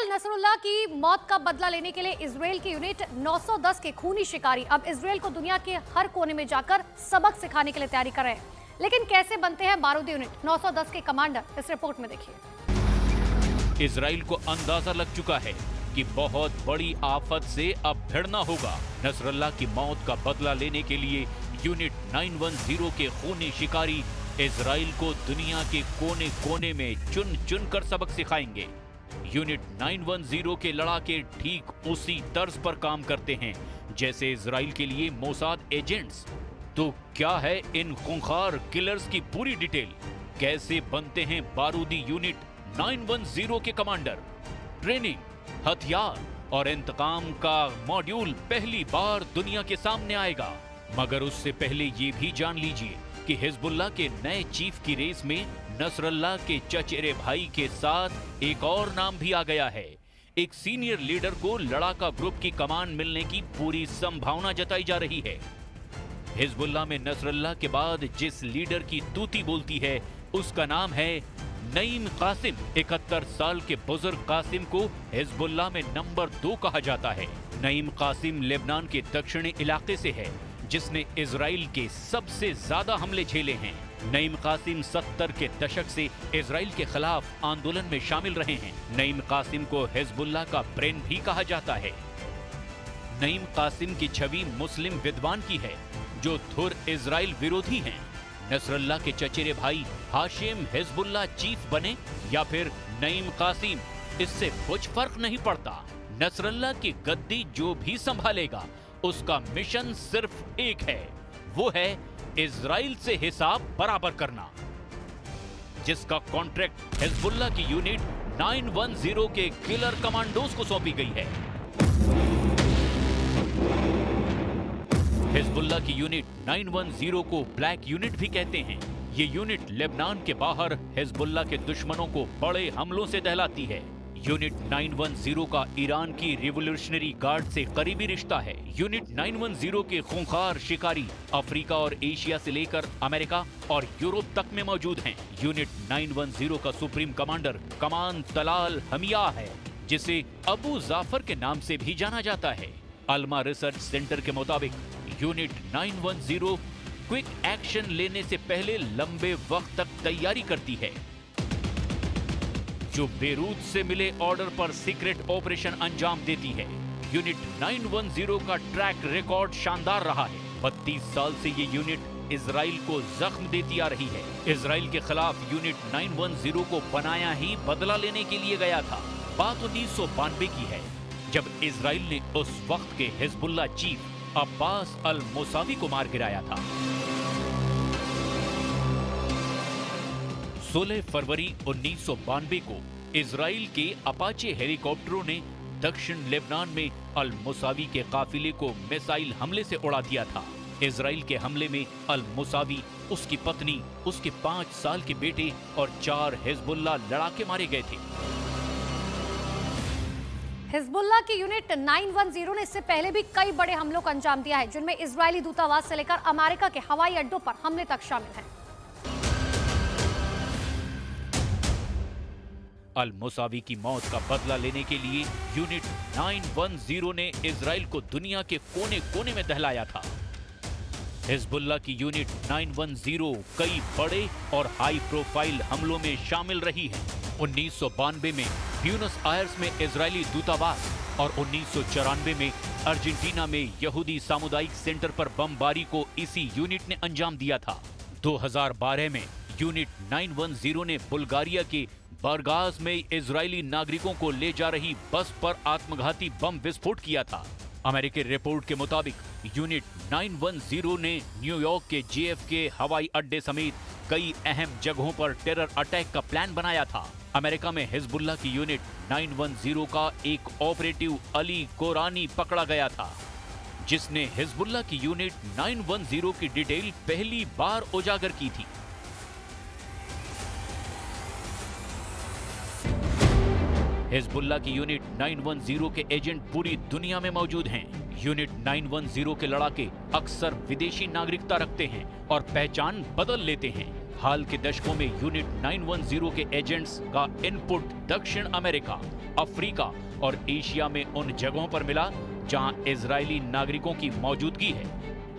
Faisal Nasrallah की मौत का बदला लेने के लिए इजराइल की यूनिट 910 के खूनी शिकारी अब इजराइल को दुनिया के हर कोने में जाकर सबक सिखाने के लिए तैयारी कर रहे हैं। लेकिन कैसे बनते हैं बारूदी यूनिट 910 के कमांडर, इस रिपोर्ट में देखिए। इजराइल को अंदाजा लग चुका है कि बहुत बड़ी आफत से अब भिड़ना होगा। नसरुल्लाह की मौत का बदला लेने के लिए यूनिट 910 के खूनी शिकारी इजराइल को दुनिया के कोने कोने में चुन चुन कर सबक सिखाएंगे। यूनिट 910 के लड़ाके ठीक उसी तर्ज पर काम करते हैं जैसे इजराइल के लिए मोसाद एजेंट्स। तो क्या है इन खूंखार किलर्स की पूरी डिटेल? कैसे बनते हैं बारूदी यूनिट 910 के कमांडर? ट्रेनिंग, हथियार और इंतकाम का मॉड्यूल पहली बार दुनिया के सामने आएगा। मगर उससे पहले ये भी जान लीजिए कि हिजबुल्लाह के नए चीफ की रेस में नसरुल्लाह के चचेरे भाई के साथ एक और नाम भी आ गया है। एक सीनियर लीडर को लड़ाका ग्रुप की कमान मिलने की पूरी संभावना जताई जा रही है। हिजबुल्लाह में नसरुल्लाह के बाद जिस लीडर की तूती बोलती है उसका नाम है नईम कासिम। 71 साल के बुजुर्ग कासिम को हिजबुल्लाह में नंबर 2 कहा जाता है। नईम कासिम लेबनान के दक्षिणी इलाके से है जिसने इजराइल के सबसे ज्यादा हमले झेले हैं। नईम कासिम 70 के दशक से इजराइल के खिलाफ आंदोलन में शामिल रहे हैं। नईम कासिम को हिजबुल्लाह का ब्रेन भी कहा जाता है। नईम कासिम की छवि मुस्लिम विद्वान की है जो धुर इजराइल विरोधी हैं। नसरुल्लाह के चचेरे भाई हाशिम हिजबुल्लाह चीफ बने या फिर नईम कासिम, इससे कुछ फर्क नहीं पड़ता। नसरुल्लाह की गद्दी जो भी संभालेगा उसका मिशन सिर्फ एक है, वो है इजराइल से हिसाब बराबर करना, जिसका कॉन्ट्रैक्ट हिजबुल्लाह की यूनिट 910 के किलर कमांडोज को सौंपी गई है। हिजबुल्लाह की यूनिट 910 को ब्लैक यूनिट भी कहते हैं। ये यूनिट लेबनान के बाहर हिजबुल्लाह के दुश्मनों को बड़े हमलों से दहलाती है। यूनिट 910 का ईरान की रिवोल्यूशनरी गार्ड से करीबी रिश्ता है। यूनिट 910 के खूंखार शिकारी अफ्रीका और एशिया से लेकर अमेरिका और यूरोप तक में मौजूद हैं। यूनिट 910 का सुप्रीम कमांडर कमान तलाल हमिया है, जिसे अबू जाफर के नाम से भी जाना जाता है। अल्मा रिसर्च सेंटर के मुताबिक यूनिट 910 क्विक एक्शन लेने से पहले लंबे वक्त तक तैयारी करती है, जो बेरूत से मिले ऑर्डर पर सीक्रेट ऑपरेशन अंजाम देती है। यूनिट 910 का ट्रैक रिकॉर्ड शानदार रहा है। 32 साल से ये यूनिट इजराइल को जख्म देती आ रही है। इजराइल के खिलाफ यूनिट 910 को बनाया ही बदला लेने के लिए गया था। बात 1992 की है, जब इजराइल ने उस वक्त के हिजबुल्लाह चीफ अब्बास अल मोसावी को मार गिराया था। 16 फरवरी 1992 को इजराइल के अपाचे हेलीकॉप्टरों ने दक्षिण लेबनान में अल मोसावी के काफिले को मिसाइल हमले से उड़ा दिया था। इजराइल के हमले में अल मोसावी, उसकी पत्नी, उसके 5 साल के बेटे और 4 हिजबुल्लाह लड़ाके मारे गए थे। हिजबुल्लाह की यूनिट 910 ने इससे पहले भी कई बड़े हमलों को अंजाम दिया है, जिनमें इजरायली दूतावास से लेकर अमेरिका के हवाई अड्डों पर हमले तक शामिल हैं। अल मोसावी की मौत का बदला लेने के लिए यूनिट 910 ने इजराइल को दुनिया के कोने कोने में दहलाया था। हिजबुल्लाह की यूनिट 910 कई बड़े और हाई प्रोफाइल हमलों में शामिल रही है। 1992 में ब्यूनस आयर्स में इजरायली दूतावास और 1994 में अर्जेंटीना में यहूदी सामुदायिक सेंटर पर बमबारी को इसी यूनिट ने अंजाम दिया था। 2012 में यूनिट 910 ने बुल्गारिया के बरगाज में इजरायली नागरिकों को ले जा रही बस पर आत्मघाती बम विस्फोट किया था। अमेरिकी रिपोर्ट के मुताबिक यूनिट 910 ने न्यूयॉर्क के JFK हवाई अड्डे समेत कई अहम जगहों पर टेरर अटैक का प्लान बनाया था। अमेरिका में हिजबुल्लाह की यूनिट 910 का एक ऑपरेटिव अली कोरानी पकड़ा गया था, जिसने हिजबुल्लाह की यूनिट 910 की डिटेल पहली बार उजागर की थी। हिजबुल्लाह की यूनिट 910 के एजेंट पूरी दुनिया में मौजूद हैं। यूनिट 910 के लड़ाके अक्सर विदेशी नागरिकता रखते हैं और पहचान बदल लेते हैं। हाल के दशकों में यूनिट 910 के एजेंट्स का इनपुट दक्षिण अमेरिका, अफ्रीका और एशिया में उन जगहों पर मिला जहां इजरायली नागरिकों की मौजूदगी है।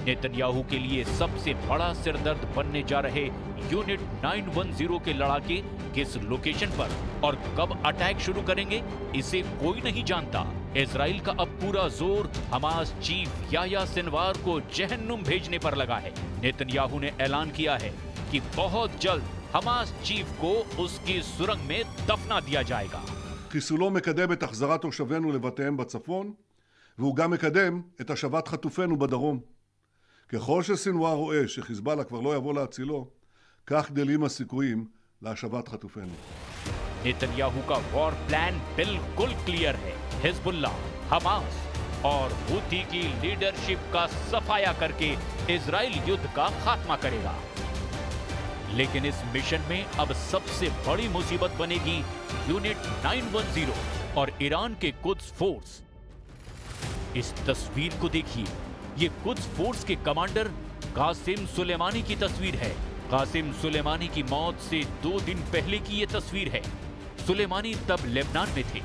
नेतन्याहू के लिए सबसे बड़ा सिरदर्द बनने जा रहे यूनिट 910 के लड़ाके किस लोकेशन पर और कब अटैक शुरू करेंगे, इसे कोई नहीं जानता। इजराइल का अब पूरा जोर हमास चीफ याह्या सिनवार को जहन्नुम भेजने पर लगा है। नेतन्याहू ने ऐलान किया है कि बहुत जल्द हमास चीफ को उसकी सुरंग में दफना दिया जाएगा। חיסולו מקדם את החזרת תושבינו לבתיהם בצפון, והוא גם מקדם את השבת חטופינו בדרום. ככל שסינואר רואה שחיזבאללה כבר לא יבוא להצילו, כך גדלים הסיכויים להשבת חטופינו. नेतन्याहू का वॉर प्लान बिल्कुल क्लियर है। हिजबुल्ला, हमास और हुती की लीडरशिप का सफाया करके इजराइल युद्ध का खात्मा करेगा। लेकिन इस मिशन में अब सबसे बड़ी मुसीबत बनेगी यूनिट 910 और ईरान के कुद्स फोर्स। इस तस्वीर को देखिए, ये कुद्स फोर्स के कमांडर कासिम सुलेमानी की तस्वीर है। कासिम सुलेमानी की मौत से 2 दिन पहले की ये तस्वीर है। सुलेमानी तब लेबनान में थे।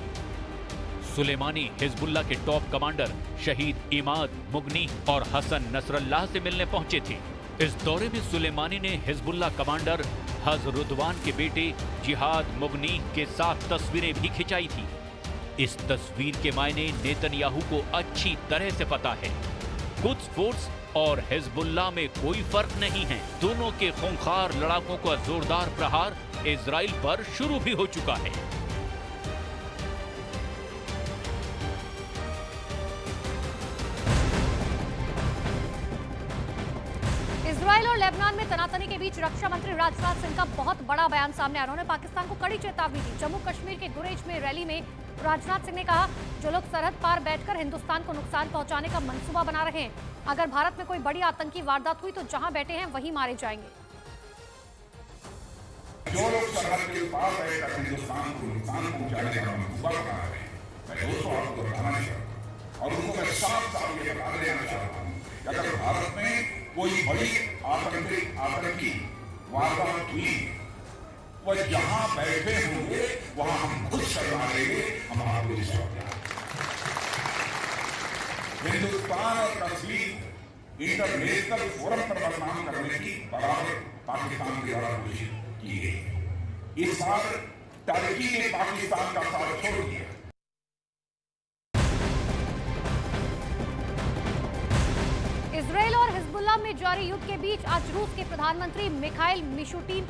सुलेमानी हिजबुल्ला के टॉप कमांडर शहीद इमाद मुगनी और हसन नसरल्लाह से मिलने पहुंचे थे। इस दौरे में सुलेमानी ने हिजबुल्ला कमांडर हजरुद्वान के बेटे जिहाद मुगनी के साथ तस्वीरें भी खिंचाई थी। इस तस्वीर के मायने नेतन्याहू को अच्छी तरह से पता है। कुद्स फोर्स और हिजबुल्ला में कोई फर्क नहीं है। दोनों के खूंखार लड़ाकों का जोरदार प्रहार इजराइल पर शुरू भी हो चुका है। इजराइल और लेबनान में तनातनी के बीच रक्षा मंत्री राजनाथ सिंह का बहुत बड़ा बयान सामने आया। उन्होंने पाकिस्तान को कड़ी चेतावनी दी। जम्मू कश्मीर के गुरेज में रैली में राजनाथ सिंह ने कहा, जो लोग सरहद पार बैठकर हिंदुस्तान को नुकसान पहुंचाने का मंसूबा बना रहे हैं, अगर भारत में कोई बड़ी आतंकी वारदात हुई तो जहां बैठे हैं वहीं मारे जाएंगे। जो लोग सरहद के पार बैठकर हिंदुस्तान को नुकसान पहुंचाने का मंसूबा बना रहे हैं, मैं दोस्तों आपको बताना चाहता हूं और उनको मैं साफ ये बता देना चाहता हूं कि अगर भारत में कोई बड़ी आतंकी वारदात हुई, वह जहां बैठे होंगे वहां हम खुद शर्मा लेंगे। हम आपको हिंदुस्तान और कश्मीर इंटरनेशनल फोरम पर बदनाम करने की बराबर पाकिस्तान के द्वारा कोशिश की गई। इस बार टर्की ने पाकिस्तान का साथ छोड़ दिया। इजराइल और हिजबुल्लाह में जारी युद्ध के बीच आज रूस के प्रधानमंत्री मिखाइल मिशुटिन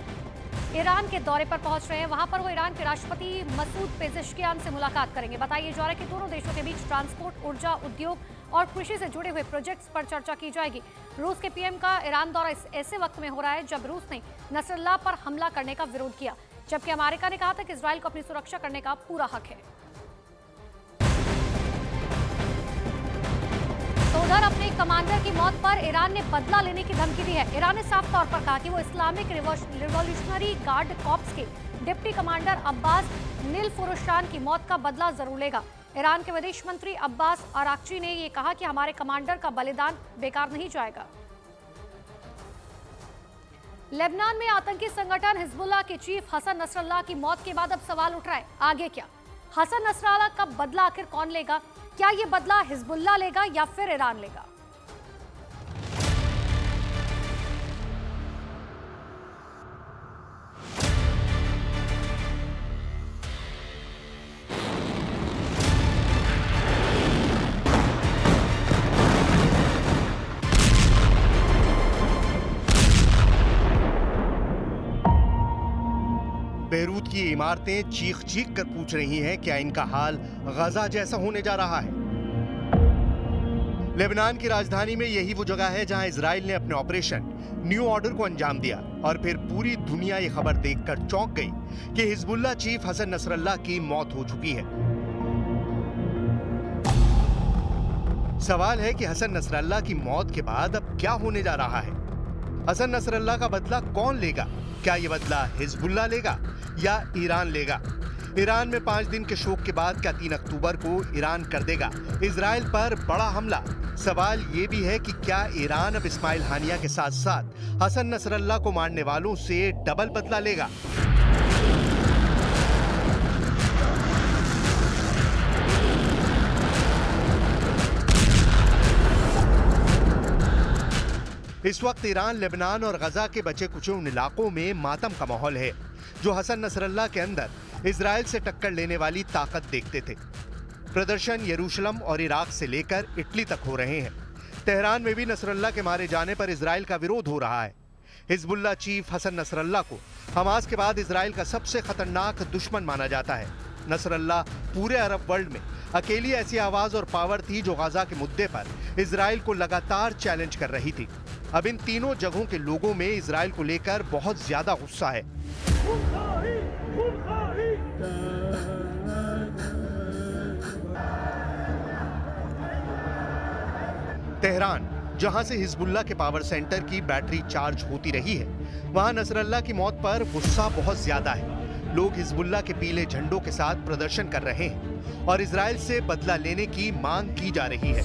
ईरान के दौरे पर पहुंच रहे हैं। वहां पर वो ईरान के राष्ट्रपति मसूद पेजेश्कियान से मुलाकात करेंगे। बताइए जा रहा है कि दोनों देशों के बीच ट्रांसपोर्ट, ऊर्जा, उद्योग और कृषि से जुड़े हुए प्रोजेक्ट्स पर चर्चा की जाएगी। रूस के पीएम का ईरान दौरा ऐसे वक्त में हो रहा है जब रूस ने नसरल्लाह पर हमला करने का विरोध किया, जबकि अमेरिका ने कहा था कि इजराइल को अपनी सुरक्षा करने का पूरा हक है। तो उधर अपने कमांडर की मौत पर ईरान ने बदला लेने की धमकी दी है। ईरान ने साफ तौर पर कहा कि वो इस्लामिक रिवॉल्यूशनरी गार्ड कॉर्प्स के डिप्टी कमांडर अब्बास नीलफुरुशान की मौत का बदला जरूर लेगा। ईरान के विदेश मंत्री अब्बास अराक्ची ने ये कहा कि हमारे कमांडर का बलिदान बेकार नहीं जाएगा। लेबनान में आतंकी संगठन हिजबुल्लाह के चीफ हसन नसरल्लाह की मौत के बाद अब सवाल उठ रहा है, आगे क्या? हसन नसरल्लाह का बदला आखिर कौन लेगा? क्या ये बदला हिजबुल्लाह लेगा या फिर ईरान लेगा? बेरूत की इमारतें चीख चीख कर पूछ रही हैं, क्या इनका हाल गजा जैसा होने जा रहा है? लेबनान की राजधानी में यही वो जगह है जहां इजराइल ने अपने ऑपरेशन न्यू ऑर्डर को अंजाम दिया और फिर पूरी दुनिया ये खबर देखकर चौंक गई कि हिजबुल्लाह चीफ हसन नसरल्लाह की मौत हो चुकी है। सवाल है कि हसन नसरल्लाह की मौत के बाद अब क्या होने जा रहा है? हसन नसरल्लाह का बदला कौन लेगा? क्या ये बदला हिजबुल्लाह लेगा या ईरान लेगा? ईरान में 5 दिन के शोक के बाद क्या 3 अक्टूबर को ईरान कर देगा इजराइल पर बड़ा हमला? सवाल ये भी है कि क्या ईरान अब इस्माइल हानिया के साथ साथ हसन नसरल्ला को मारने वालों से डबल बदला लेगा? इस वक्त ईरान, लेबनान और गजा के बचे कुचे उन इलाकों में मातम का माहौल है जो हसन नसरल्ला के अंदर इजराइल से टक्कर लेने वाली ताकत देखते थे। प्रदर्शन यरूशलेम और इराक से लेकर इटली तक हो रहे हैं। तेहरान में भी नसरल्ला के मारे जाने पर इजराइल का विरोध हो रहा है। हिजबुल्लाह चीफ हसन नसरल्ला को हमास के बाद इजराइल का सबसे खतरनाक दुश्मन माना जाता है। नसरल्ला पूरे अरब वर्ल्ड में अकेली ऐसी आवाज और पावर थी जो गाजा के मुद्दे पर इजराइल को लगातार चैलेंज कर रही थी। अब इन तीनों जगहों के लोगों में इजराइल को लेकर बहुत ज्यादा गुस्सा है। तेहरान, जहां से हिजबुल्लाह के पावर सेंटर की बैटरी चार्ज होती रही है, वहां नसरल्ला की मौत पर गुस्सा बहुत ज्यादा है। लोग हिजबुल्लाह के पीले झंडों के साथ प्रदर्शन कर रहे हैं और इजराइल से बदला लेने की मांग की जा रही है।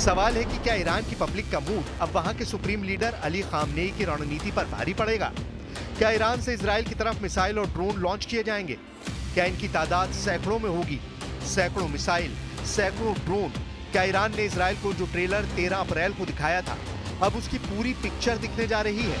सवाल है कि क्या ईरान की पब्लिक का मूड अब वहां के सुप्रीम लीडर अली खामनेई की रणनीति पर भारी पड़ेगा? क्या ईरान से इजराइल की तरफ मिसाइल और ड्रोन लॉन्च किए जाएंगे? क्या इनकी तादाद सैकड़ों में होगी? सैकड़ों मिसाइल, सैकड़ों ड्रोन। क्या ईरान ने इजराइल को जो ट्रेलर 13 अप्रैल को दिखाया था, अब उसकी पूरी पिक्चर दिखने जा रही है?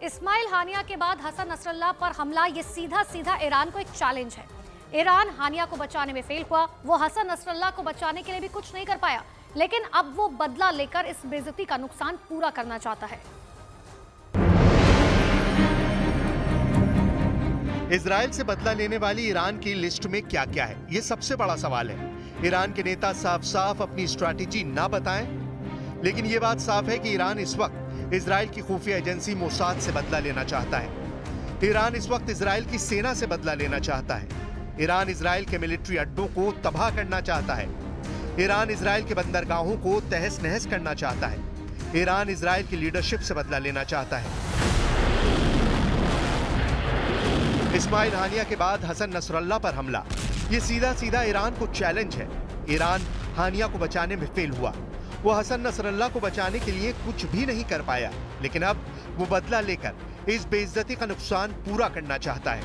इस्माइल हानिया के बाद हसन नसरल्ला पर हमला ये सीधा सीधा ईरान को एक चैलेंज है। ईरान हानिया को बचाने में फेल हुआ, वो हसन नसरल्ला को बचाने के लिए भी कुछ नहीं कर पाया, लेकिन अब वो बदला लेकर इस बेइज्जती का नुकसान पूरा करना चाहता है। इजराइल से बदला लेने वाली ईरान की लिस्ट में क्या क्या है, ये सबसे बड़ा सवाल है। ईरान के नेता साफ साफ अपनी स्ट्रैटेजी ना बताएं, लेकिन ये बात साफ है कि ईरान इस वक्त इजराइल की खुफिया एजेंसी मोसाद से बदला लेना चाहता है। ईरान इस वक्त इजराइल की सेना से बदला लेना चाहता है। ईरान इजराइल के मिलिट्री अड्डों को तबाह करना चाहता है। ईरान इजराइल के बंदरगाहों को तहस नहस करना चाहता है। ईरान इजराइल की लीडरशिप से बदला लेना चाहता है। इस्माइल हानिया के बाद हसन नसरल्ला पर हमला, ये सीधा सीधा ईरान को चैलेंज है। ईरान हानिया को बचाने में फेल हुआ, वो हसन नसरल्ला को बचाने के लिए कुछ भी नहीं कर पाया, लेकिन अब वो बदला लेकर इस बेइज्जती का नुकसान पूरा करना चाहता है।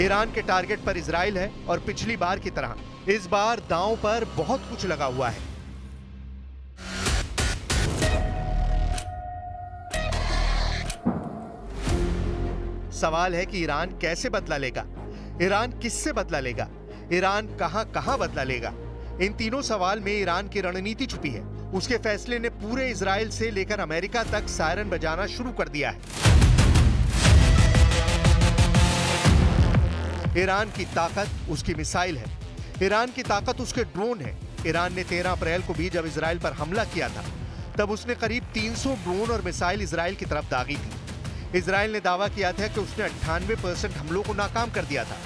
ईरान के टारगेट पर इजराइल है और पिछली बार की तरह इस बार दांव पर बहुत कुछ लगा हुआ है। सवाल है कि ईरान कैसे बदला लेगा, ईरान किससे बदला लेगा, ईरान कहां बदला लेगा। इन तीनों सवाल में ईरान की रणनीति छुपी है। उसके फैसले ने पूरे इजराइल से लेकर अमेरिका तक सायरन बजाना शुरू कर दिया है। ईरान की ताकत उसकी मिसाइल है, ईरान की ताकत उसके ड्रोन है। ईरान ने 13 अप्रैल को भी जब इजराइल पर हमला किया था, तब उसने करीब 300 ड्रोन और मिसाइल इजराइल की तरफ दागी थी। इजराइल ने दावा किया था कि उसने 98% हमलों को नाकाम कर दिया था,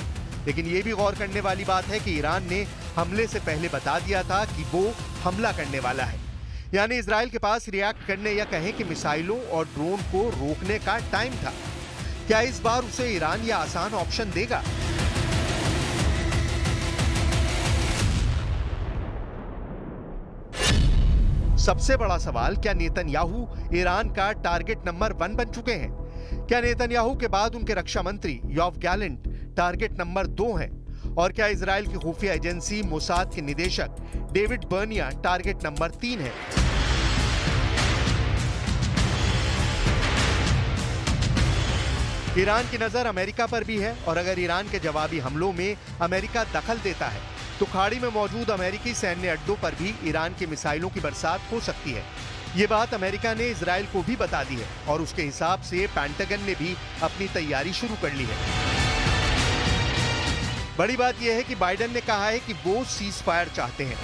लेकिन यह भी गौर करने वाली बात है कि ईरान ने हमले से पहले बता दिया था कि वो हमला करने वाला है। यानी इजराइल के पास रिएक्ट करने या कहें कि मिसाइलों और ड्रोन को रोकने का टाइम था। क्या इस बार उसे ईरान यह आसान ऑप्शन देगा? सबसे बड़ा सवाल, क्या नेतन्याहू ईरान का टारगेट नंबर 1 बन चुके हैं? क्या नेतन्याहू के बाद उनके रक्षा मंत्री योव गैलेंट टारगेट नंबर 2 हैं? और क्या इजराइल की खुफिया एजेंसी मोसाद के निदेशक डेविड बर्निया टारगेट नंबर 3 है? ईरान की नजर अमेरिका पर भी है और अगर ईरान के जवाबी हमलों में अमेरिका दखल देता है तो खाड़ी में मौजूद अमेरिकी सैन्य अड्डों पर भी ईरान की मिसाइलों की बरसात हो सकती है। ये बात अमेरिका ने इजराइल को भी बता दी है और उसके हिसाब से पेंटागन ने भी अपनी तैयारी शुरू कर ली है। बड़ी बात यह है कि बाइडेन ने कहा है कि वो सीज फायर चाहते हैं।